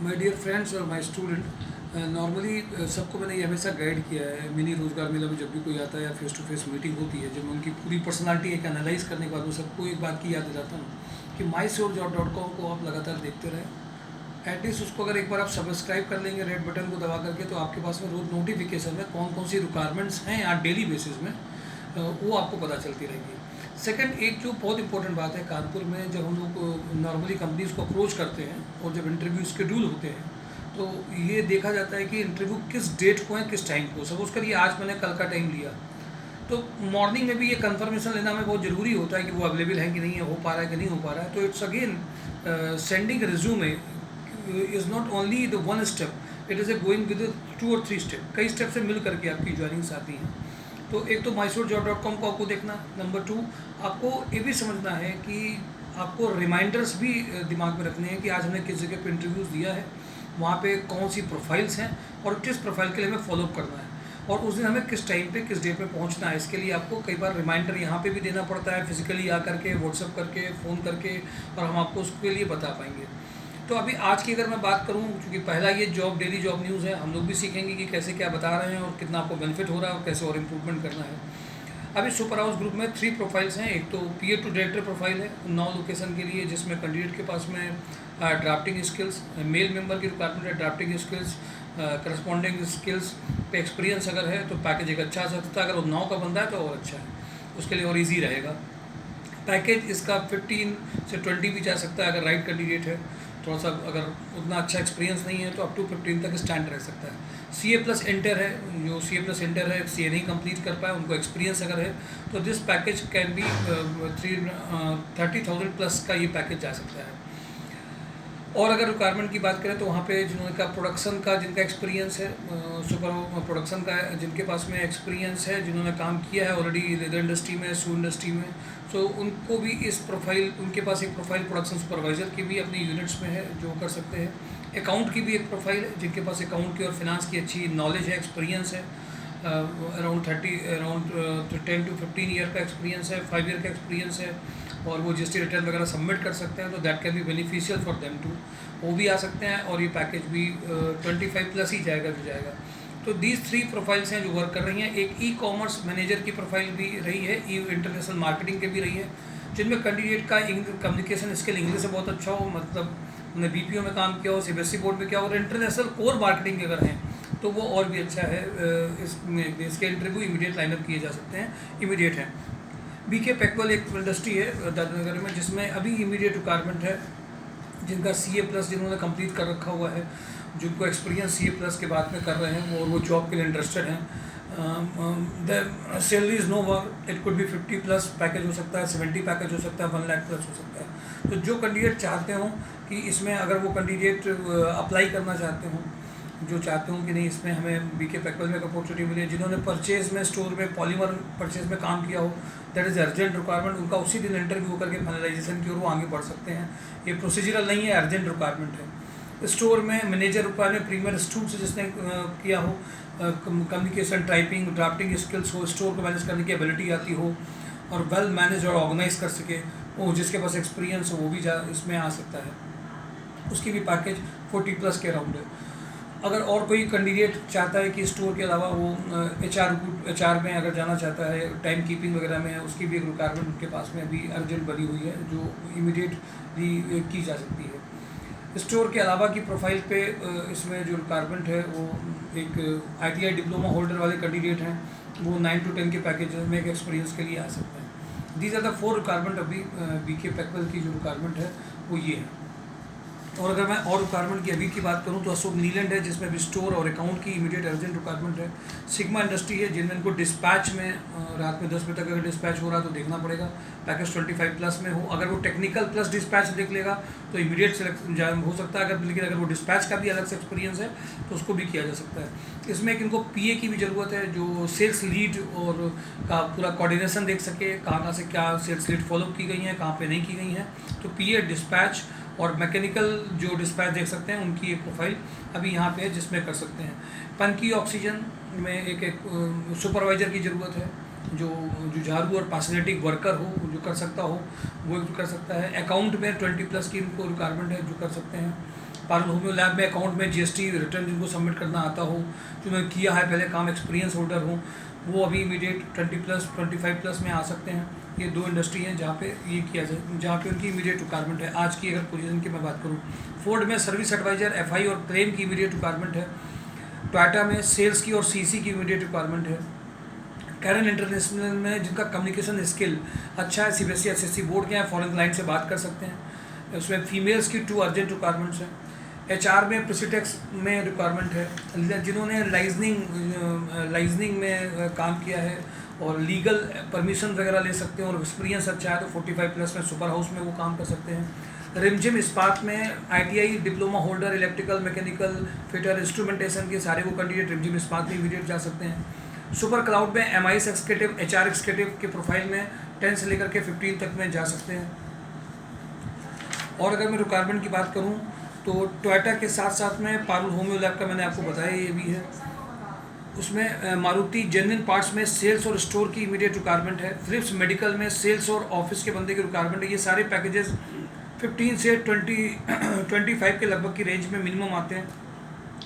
My dear friends और my student, normally सबको मैंने ये हमेशा गाइड किया है। मिनी रोज़गार मेला में जब भी कोई आता है या फेस टू फेस मीटिंग होती है, जब मैं उनकी पूरी पर्सनालिटी एक एनालाइज करने के बाद मैं सबको एक बात की याद दिलाता हूँ कि MySureJob.com को आप लगातार देखते रहें। एटलीस्ट उसको अगर एक बार आप सब्सक्राइब कर लेंगे रेड बटन को दबा करके, तो आपके पास में रोज़ नोटिफिकेशन में कौन कौन सी रिक्वायरमेंट्स हैं या डेली बेसिस में वो आपको पता चलती रहेगी। सेकंड, एक जो बहुत इंपॉर्टेंट बात है, कानपुर में जब हम लोग नॉर्मली कंपनीज को अप्रोच करते हैं और जब इंटरव्यू शेड्यूल होते हैं, तो ये देखा जाता है कि इंटरव्यू किस डेट को है, किस टाइम को। सपोज करिए आज मैंने कल का टाइम लिया, तो मॉर्निंग में भी ये कंफर्मेशन लेना हमें बहुत ज़रूरी होता है कि वो अवेलेबल है कि नहीं है, हो पा रहा है कि नहीं हो पा रहा है। तो it's again sending resume is not only the one step, it is a going with 2 और 3 स्टेप। कई स्टेप से मिल करके आपकी ज्वाइनिंग्स आती हैं। तो एक तो MySureJob.com को आपको देखना। नंबर 2, आपको ये भी समझना है कि आपको रिमाइंडर्स भी दिमाग में रखने हैं कि आज हमने किस जगह पे इंटरव्यूज़ दिया है, वहाँ पे कौन सी प्रोफाइल्स हैं और किस प्रोफाइल के लिए हमें फॉलोअप करना है, और उस दिन हमें किस टाइम पे किस डेट पे पहुँचना है। इसके लिए आपको कई बार रिमाइंडर यहाँ पे भी देना पड़ता है, फिजिकली आ करके, व्हाट्सअप करके, फ़ोन करके, और हम आपको उसके लिए बता पाएंगे। तो अभी आज की अगर मैं बात करूं, क्योंकि पहला ये जॉब डेली जॉब न्यूज़ है, हम लोग भी सीखेंगे कि कैसे क्या बता रहे हैं और कितना आपको बेनिफिट हो रहा है और कैसे और इम्प्रूवमेंट करना है। अभी सुपर हाउस ग्रुप में 3 प्रोफाइल्स हैं। एक तो पीए टू डायरेक्टर प्रोफाइल है 9 लोकेशन के लिए, जिसमें कैंडिडेट के पास में ड्राफ्टिंग स्किल्स, मेल मेंबर की रिक्वायरमेंट है, ड्राफ्टिंग स्किल्स, करस्पॉन्डिंग स्किल्स पे एक्सपीरियंस अगर है तो पैकेज एक अच्छा आ सकता है। अगर वो 9 का बंदा है तो और अच्छा है, उसके लिए और ईजी रहेगा। पैकेज इसका 15 से 20 भी जा सकता है अगर राइट कैंडिडेट है। थोड़ा सा अगर उतना अच्छा एक्सपीरियंस नहीं है तो अप टू 15 तक स्टैंड रह सकता है। CA+ इंटर है, जो CA+ इंटर है, CA नहीं कंप्लीट कर पाए, उनको एक्सपीरियंस अगर है तो this package can be 30,000 plus का ये पैकेज जा सकता है। और अगर रिक्वायरमेंट की बात करें तो वहाँ पे जिन्होंने का प्रोडक्शन का जिनका एक्सपीरियंस है, सुपर प्रोडक्शन का जिनके पास में एक्सपीरियंस है, जिन्होंने काम किया है ऑलरेडी लेदर इंडस्ट्री में, शू इंडस्ट्री में, सो उनको भी इस प्रोफाइल, उनके पास एक प्रोफाइल प्रोडक्शन सुपरवाइज़र की भी अपनी यूनिट्स में है जो कर सकते हैं। अकाउंट की भी एक प्रोफाइल है, जिनके पास अकाउंट की और फिनांस की अच्छी नॉलेज है, एक्सपीरियंस है, अराउंड 10 to 15 ईयर का एक्सपीरियंस है, 5 ईयर का एक्सपीरियंस है, और वो GST रिटर्न वगैरह सबमिट कर सकते हैं, तो that can be beneficial for them too. वो भी आ सकते हैं और ये पैकेज भी 25+ ही जाएगा जो जाएगा। तो दीज 3 प्रोफाइल्स हैं जो वर्क कर रही हैं। एक ई-कॉमर्स मैनेजर की प्रोफाइल भी रही है, इंटरनेशनल मार्केटिंग के भी रही है, जिनमें कैंडिडेट का कम्युनिकेशन स्किल इंग्लिश से बहुत अच्छा हो, मतलब उन्हें BPO में काम किया हो, CBSE बोर्ड में किया हो, और इंटरनेशनल कोर मार्केटिंग के अगर हैं तो वो और भी अच्छा है। इसके इंटरव्यू इमीडिएट लाइनअप किए जा सकते हैं, इमीडिएट हैं। BK पैक्वेल एक इंडस्ट्री है दादनगर में, जिसमें अभी इमीडिएट रिक्वायरमेंट है जिनका CA+ जिन्होंने कंप्लीट कर रखा हुआ है, जिनको एक्सपीरियंस CA+ के बाद में कर रहे हैं और वो जॉब के लिए इंटरेस्टेड हैं। The salary is no work, it could be 50+ package हो सकता है, 70 पैकेज हो सकता है, 1 लाख प्लस हो सकता है। तो जो कैंडिडेट चाहते हों कि इसमें, अगर वो कैंडिडेट अप्लाई करना चाहते हों, जो चाहते हूँ कि नहीं इसमें हमें BK पैक्वेल में एक अपॉर्चुनिटी मिले, जिन्होंने परचेज में, स्टोर में, पॉलीमर परचेज में काम किया हो, दैट इज़ अर्जेंट रिक्वायरमेंट, उनका उसी दिन इंटरव्यू होकर के फाइनलाइजेशन की ओर वो आगे बढ़ सकते हैं। ये प्रोसीजरल नहीं है, अर्जेंट रिक्वायरमेंट है। स्टोर में मैनेजर रिक्वायरमेंट, प्रीमियर स्टूड से जिसने किया हो, कम्युनिकेशन, टाइपिंग, ड्राफ्टिंग स्किल्स हो, स्टोर को मैनेज करने की एबिलिटी आती हो, और वेल मैनेज और ऑर्गेनाइज कर सके, वो जिसके पास एक्सपीरियंस हो वो भी इसमें आ सकता है। उसकी भी पैकेज 40+ के अराउंड है। अगर और कोई कैंडिडेट चाहता है कि स्टोर के अलावा वो HR में अगर जाना चाहता है, टाइम कीपिंग वगैरह में, उसकी भी एक रिक्वायरमेंट उनके पास में अभी अर्जेंट बनी हुई है जो इमीडिएटली की जा सकती है। स्टोर के अलावा की प्रोफाइल पे इसमें जो रिक्वायरमेंट है वो एक ITI डिप्लोमा होल्डर वाले कैंडिडेट हैं, वो 9 to 10 के पैकेज में एक एक्सपीरियंस के लिए आ सकते हैं। दीज आर द 4 रिक्वायरमेंट अभी BK पैक्वेल की जो रिक्वायरमेंट है वो ये है। और अगर मैं और रिक्वायरमेंट की अभी की बात करूं तो अशोक नीलैंड है, जिसमें भी स्टोर और अकाउंट की इमीडिएट अर्जेंट रिक्वायरमेंट है। सिग्मा इंडस्ट्री है, जिनमें इनको डिस्पैच में रात में 10 बजे तक अगर डिस्पैच हो रहा है तो देखना पड़ेगा, पैकेज 25+ में हो। अगर वो टेक्निकल प्लस डिस्पैच देख लेगा तो इमीडिएट सेलेक्ट हो सकता है, अगर, लेकिन अगर वो डिस्पैच का भी अलग से एक्सपीरियंस है तो उसको भी किया जा सकता है। इसमें एक इनको PA की भी ज़रूरत है, जो सेल्स लीड और का पूरा कोऑर्डिनेशन देख सके, कहाँ से क्या सेल्स लीड फॉलो की गई हैं, कहाँ पर नहीं की गई हैं। तो PA, डिस्पैच और मैकेनिकल जो डिस्पैच देख सकते हैं, उनकी एक प्रोफाइल अभी यहाँ पे है जिसमें कर सकते हैं। पनकी ऑक्सीजन में एक सुपरवाइज़र की ज़रूरत है, जो जुझारू और पैशनेटिक वर्कर हो, जो कर सकता हो वो कर सकता है। अकाउंट में 20+ की इनको रिक्वायरमेंट है जो कर सकते हैं। पारुल होम्यो लैब में अकाउंट में जीएसटी रिटर्न जिनको सबमिट करना आता हो, जिन्होंने किया है पहले काम, एक्सपीरियंस होल्डर हो, वो अभी इमीडिएट 20+ 25+ में आ सकते हैं। ये 2 इंडस्ट्री हैं जहाँ पे ये किया जाए, जहाँ पे उनकी इमीडिएट रिक्वायरमेंट है। आज की अगर पोजीशन की मैं बात करूँ, फोर्ड में सर्विस एडवाइजर, एफआई और क्लेम की इमीडिएट रिक्वायरमेंट है। टोयोटा में सेल्स की और सीसी की इमीडिएट रिक्वायरमेंट है। कैरन इंटरनेशनल में जिनका कम्युनिकेशन स्किल अच्छा है, सीबीएसई एसएससी बोर्ड के हैं, फॉरेन क्लाइंट से बात कर सकते हैं। उसमें फीमेल्स की 2 अर्जेंट रिक्वायरमेंट्स हैं। एचआर में प्रेसिटेक्स में रिक्वायरमेंट है, जिन्होंने लाइजनिंग में काम किया है और लीगल परमिशन वगैरह ले सकते हैं और एक्सपीरियंस अच्छा है तो 45+ में सुपर हाउस में वो काम कर सकते हैं। रिमझिम इस्पात में ITI diploma holder, electrical, mechanical, fitter, instrumentation के सारे वो कैंडिडेट रिमझिम इस्पात में इमीडिएट जा सकते हैं। सुपर क्लाउड में एमआईएस एक्सिक्यूटिव, एचआर एक्सिक्यूटिव के प्रोफाइल में 10 से लेकर के 15 तक में जा सकते हैं। और अगर मैं रिक्वायरमेंट की बात करूं तो टोयोटा के साथ साथ में पारुल होम्यो लैब का मैंने आपको बताया ये भी है। उसमें मारुति जेन्युइन पार्ट्स में सेल्स और स्टोर की इमीडिएट रिक्वायरमेंट है। फिलिप्स मेडिकल में सेल्स और ऑफिस के बंदे की रिक्वायरमेंट है। ये सारे पैकेजेस 15 से 25 के लगभग की रेंज में मिनिमम आते हैं।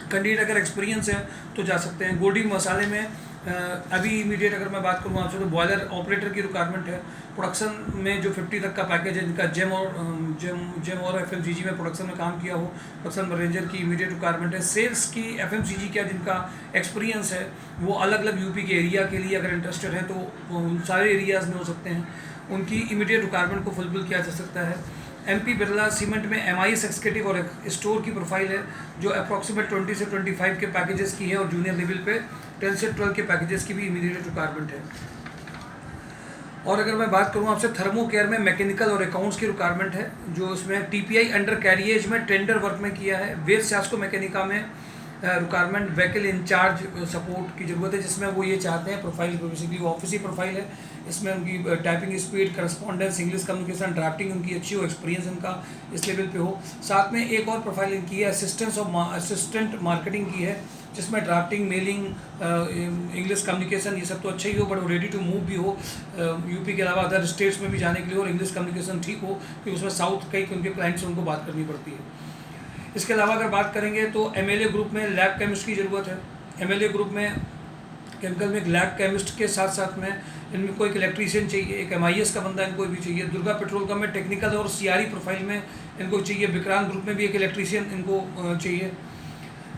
कैंडिडेट अगर एक्सपीरियंस है तो जा सकते हैं। गोल्डी मसाले में अभी इमीडिएट अगर मैं बात करूँ आपसे तो बॉयलर ऑपरेटर की रिक्वायरमेंट है। प्रोडक्शन में जो 50 तक का पैकेज है, जिनका जेम और एफएमसीजी में प्रोडक्शन में काम किया हो, प्रोडक्शन मैनेजर की इमीडिएट रिक्वायरमेंट है। सेल्स की एफएमसीजी का जिनका एक्सपीरियंस है वो अलग अलग यूपी के एरिया के लिए अगर इंटरेस्टेड है तो उन सारे एरियाज़ में हो सकते हैं, उनकी इमीडिएट रिक्वायरमेंट को फुलफिल किया जा सकता है। एमपी बिरला सीमेंट में एमआईएस एक्सिक्यूटिव और स्टोर की प्रोफाइल है जो अप्रॉक्सीमेट 20 से 25 के पैकेजेस की है और जूनियर लेवल पे 10 से 12 के पैकेजेस की भी इमीडिएट रिक्वायरमेंट है। और अगर मैं बात करूं आपसे थर्मो केयर में मैकेनिकल और अकाउंट्स की रिक्वायरमेंट है, जो इसमें टीपीआई अंडर कैरिएज में टेंडर वर्क में किया है। वेद सास्को मैकेनिका में रिक्वायरमेंट व्हीकल इंचार्ज सपोर्ट की ज़रूरत है, जिसमें वो ये चाहते हैं प्रोफाइल बेसिकली वो ऑफिस ही प्रोफाइल है। इसमें उनकी typing speed, correspondence, English communication, drafting उनकी अच्छी हो, एक्सपीरियंस उनका इस लेवल पे हो। साथ में एक और प्रोफाइल इनकी है असिस्टेंट मार्केटिंग की है, जिसमें ड्राफ्टिंग, मेलिंग, इंग्लिश कम्युनिकेशन ये सब तो अच्छा ही हो, बट वो रेडी टू मूव भी हो, यूपी के अलावा अदर स्टेट्स में भी जाने के लिए, और इंग्लिश कम्युनिकेशन ठीक हो क्योंकि उसमें साउथ कई उनके क्लाइंट्स से उनको बात करनी पड़ती है। इसके अलावा अगर बात करेंगे तो एमएलए ग्रुप में लैब केमिस्ट की ज़रूरत है। एमएलए ग्रुप में केमिकल में एक लैब केमिस्ट के साथ साथ में इनमें कोई एक इलेक्ट्रीशियन चाहिए, एक एमआईएस का बंदा इनको भी चाहिए। दुर्गा पेट्रोल में टेक्निकल और सीआरई प्रोफाइल में इनको चाहिए। विक्रांत ग्रुप में भी एक इलेक्ट्रीशियन इनको चाहिए।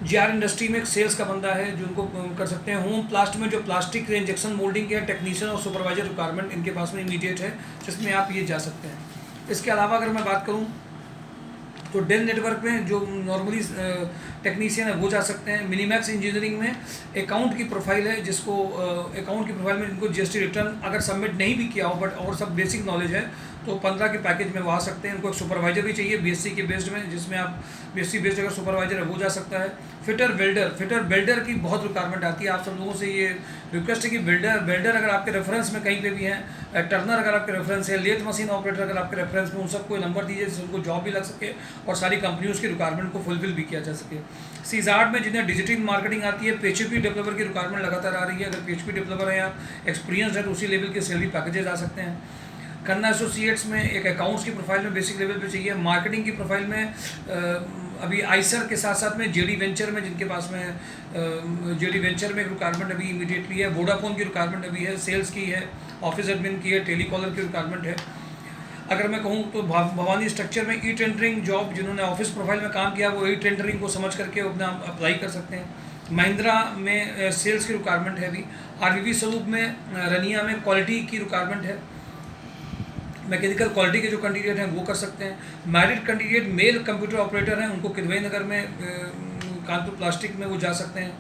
जीआर इंडस्ट्री में एक सेल्स का बंदा है जो उनको कर सकते हैं। होम प्लास्ट में जो प्लास्टिक इंजेक्शन मोल्डिंग के टेक्नीशियन और सुपरवाइजर रिक्वायरमेंट इनके पास में इमीडिएट है, जिसमें आप ये जा सकते हैं। इसके अलावा अगर मैं बात करूँ तो डेल नेटवर्क में जो नॉर्मली टेक्नीशियन है वो जा सकते हैं। मिनीमैक्स इंजीनियरिंग में अकाउंट की प्रोफाइल है, जिसको अकाउंट की प्रोफाइल में इनको जीएसटी रिटर्न अगर सबमिट नहीं भी किया हो बट और सब बेसिक नॉलेज है तो 15 के पैकेज में वो आ सकते हैं। इनको एक सुपरवाइजर भी चाहिए बीएससी के बेस्ड में, जिसमें आप बीएससी बेस्ड अगर सुपरवाइजर है वो जा सकता है। फिटर बिल्डर की बहुत रिक्वायरमेंट आती है। आप सब लोगों से ये रिक्वेस्ट है कि बिल्डर अगर आपके रेफरेंस में कहीं पे भी हैं, टर्नर अगर आपके रेफरेंस है, लेथ मशीन ऑपरेटर अगर आपके रेफरेंस में, उन सबको नंबर दीजिए जिससे उनको जॉब भी लग सके और सारी कंपनियों की रिक्वायरमेंट को फुलफिल भी किया जा सके। सीजार्ड में जिन्हें डिजिटल मार्केटिंग आती है, पीएचपी डेवलपर की रिक्वायरमेंट लगातार आ रही है। अगर पीएचपी डेवलपर है या एक्सपीरियंस है तो उसी लेवल के सैलरी पैकेजेस आ सकते हैं। खन्ना एसोसिएट्स में एक अकाउंट्स की प्रोफाइल में बेसिक लेवल पे चाहिए। मार्केटिंग की प्रोफाइल में अभी आइसर के साथ साथ में जेडी वेंचर में जिनके पास में जेडी वेंचर में एक रिक्वायरमेंट अभी इमीडिएटली है। वोडाफोन की रिक्वायरमेंट अभी है, सेल्स की है, ऑफिस एडमिन की है, टेलीकॉलर की रिक्वायरमेंट है। अगर मैं कहूँ तो भवानी स्ट्रक्चर में ई टेंडरिंग जॉब, जिन्होंने ऑफिस प्रोफाइल में काम किया वो ई टेंडरिंग को समझ करके अपना अप्लाई कर सकते हैं। महिंद्रा में सेल्स की रिक्वायरमेंट है अभी। आरबीबी स्वरूप में रनिया में क्वालिटी की रिक्वायरमेंट है। मैकेनिकल क्वालिटी के जो कैंडिडेट हैं वो कर सकते हैं। Married candidate male computer operator हैं, उनको किदवई नगर में कानपुर प्लास्टिक में वो जा सकते हैं।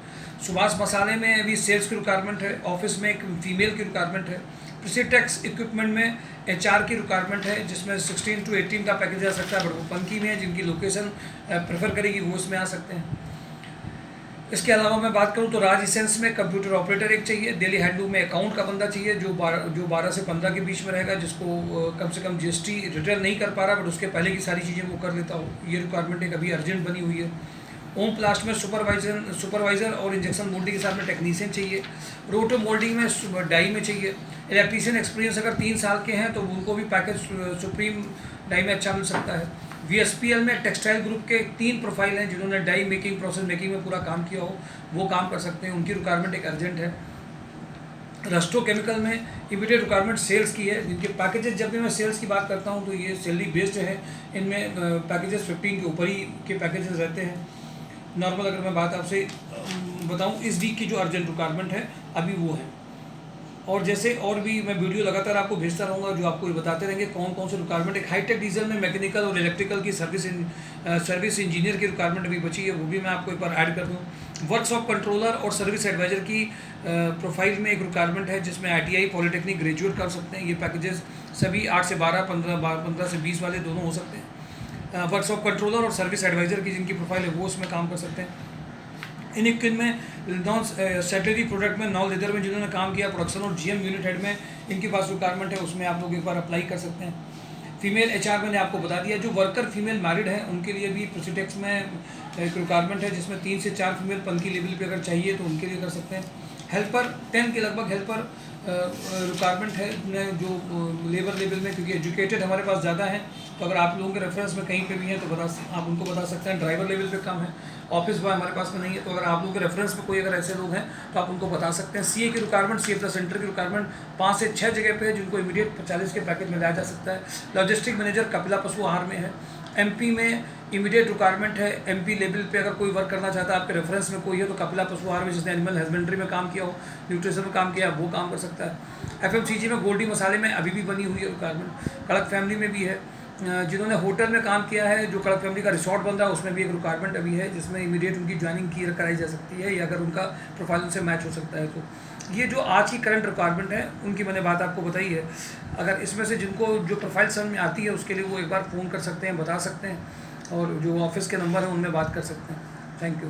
सुभाष मसाले में अभी सेल्स की रिक्वायरमेंट है। ऑफिस में एक फीमेल की रिक्वायरमेंट है। प्रिसिटेक्स इक्विपमेंट में एचआर की रिक्वायरमेंट है, जिसमें 16 to 18 का पैकेज आ सकता है, बट वो पंकी में है, जिनकी लोकेशन प्रेफर करेगी वो इसमें आ सकते हैं। इसके अलावा मैं बात करूं तो राज इसेंस में कंप्यूटर ऑपरेटर एक चाहिए। दिल्ली हैंडलूम में अकाउंट का बंदा चाहिए जो 12 से 15 के बीच में रहेगा, जिसको कम से कम जीएसटी रिटर्न नहीं कर पा रहा बट उसके पहले की सारी चीज़ें वो कर लेता हो। ये रिक्वायरमेंट एक अभी अर्जेंट बनी हुई है। ओम प्लास्ट में सुपरवाइजर और इंजेक्शन मोल्डिंग के साथ में टेक्नीशियन चाहिए। रोटो मोल्डिंग में डाई में चाहिए। इलेक्ट्रीशियन एक्सपीरियंस अगर 3 साल के हैं तो उनको भी पैकेज सुप्रीम डाई में अच्छा मिल सकता है। VSPL में टेक्सटाइल ग्रुप के 3 प्रोफाइल हैं जिन्होंने डाई मेकिंग, प्रोसेस मेकिंग में पूरा काम किया हो, वो काम कर सकते हैं, उनकी रिक्वायरमेंट एक अर्जेंट है। रस्टो केमिकल में इमीडिएट रिक्वायरमेंट सेल्स की है, जिनके पैकेजेस, जब भी मैं सेल्स की बात करता हूँ तो ये सैलरी बेस्ड है, इनमें पैकेजेस 15 के ऊपर ही के पैकेजेस रहते हैं। नॉर्मल अगर मैं बात आपसे बताऊँ, इस वीक की जो अर्जेंट रिक्वायरमेंट है अभी वो है। और जैसे और भी मैं वीडियो लगातार आपको भेजता रहूँगा जो आपको ये बताते रहेंगे कौन कौन से रिक्वायरमेंट। एक हाईटेक डीजल में मैकेनिकल और इलेक्ट्रिकल की सर्विस इंजीनियर की रिक्वायरमेंट अभी बची है, वो भी मैं आपको एक बार ऐड कर दूँ। वर्कशॉप कंट्रोलर और सर्विस एडवाइज़र की प्रोफाइल में एक रिक्वायरमेंट है जिसमें ITI पॉलिटेक्निक ग्रेजुएट कर सकते हैं। ये पैकेजेस सभी 8 से 12, 15 से 20 वाले दोनों हो सकते हैं। वर्कशॉप कंट्रोलर और सर्विस एडवाइज़र की जिनकी प्रोफाइल है वो उसमें काम कर सकते हैं। इन में नॉन सैटरी प्रोडक्ट में, नॉन लेदर में जिन्होंने काम किया, प्रोडक्शन और GM यूनिट हेड में इनके पास रिक्वायरमेंट है, उसमें आप लोग एक बार अप्लाई कर सकते हैं। फीमेल HR मैंने आपको बता दिया। जो वर्कर फीमेल मैरिड है उनके लिए भी प्रोसीटेक्स में एक रिक्वायरमेंट है जिसमें 3 से 4 फीमेल पन की लेवल पे अगर चाहिए तो उनके लिए कर सकते हैं। हेल्पर 10 के लगभग हेल्पर रिक्वायरमेंट है जो लेबर लेवल में, क्योंकि एजुकेटेड हमारे पास ज़्यादा है, तो अगर आप लोगों के रेफरेंस में कहीं पे भी हैं तो आप उनको बता सकते हैं। ड्राइवर लेवल पे कम है, ऑफिस बॉय हमारे पास में नहीं है, तो अगर आप लोगों के रेफरेंस में कोई अगर ऐसे लोग हैं तो आप उनको बता सकते हैं। CA की रिक्वायरमेंट, CA प्लस सेंटर की रिक्वायरमेंट 5 से 6 जगह पे है जिनको इमीडिएट 40 के पैकेज में लाया जा सकता है। लॉजिस्टिक मैनेजर कपिला पशु आहार में है। MP में इमीडिएट रिक्वायरमेंट है। MP लेवल पे अगर कोई वर्क करना चाहता है, आपके रेफरेंस में कोई है तो कपिला पशु आहार में, जिसने एनिमल हस्बेंड्री में काम किया हो, न्यूट्रिशन में काम किया है, वो काम कर सकता है। FMCG में गोल्डी मसाले में अभी भी बनी हुई है रिक्वायरमेंट। कड़क फैमिली में भी है। जिन्होंने होटल में काम किया है, जो कड़क फैमिली का रिसोर्ट बन रहा है उसमें भी एक रिक्वायरमेंट अभी है जिसमें इमीडिएट उनकी ज्वाइनिंग की कराई जा सकती है, या अगर उनका प्रोफाइल उनसे मैच हो सकता है तो। ये जो आज की करंट रिक्वायरमेंट है उनकी मैंने बात आपको बताई है। अगर इसमें से जिनको जो प्रोफाइल समझ में आती है उसके लिए वो एक बार फ़ोन कर सकते हैं, बता सकते हैं, और जो ऑफिस के नंबर हैं उनमें बात कर सकते हैं। Thank you.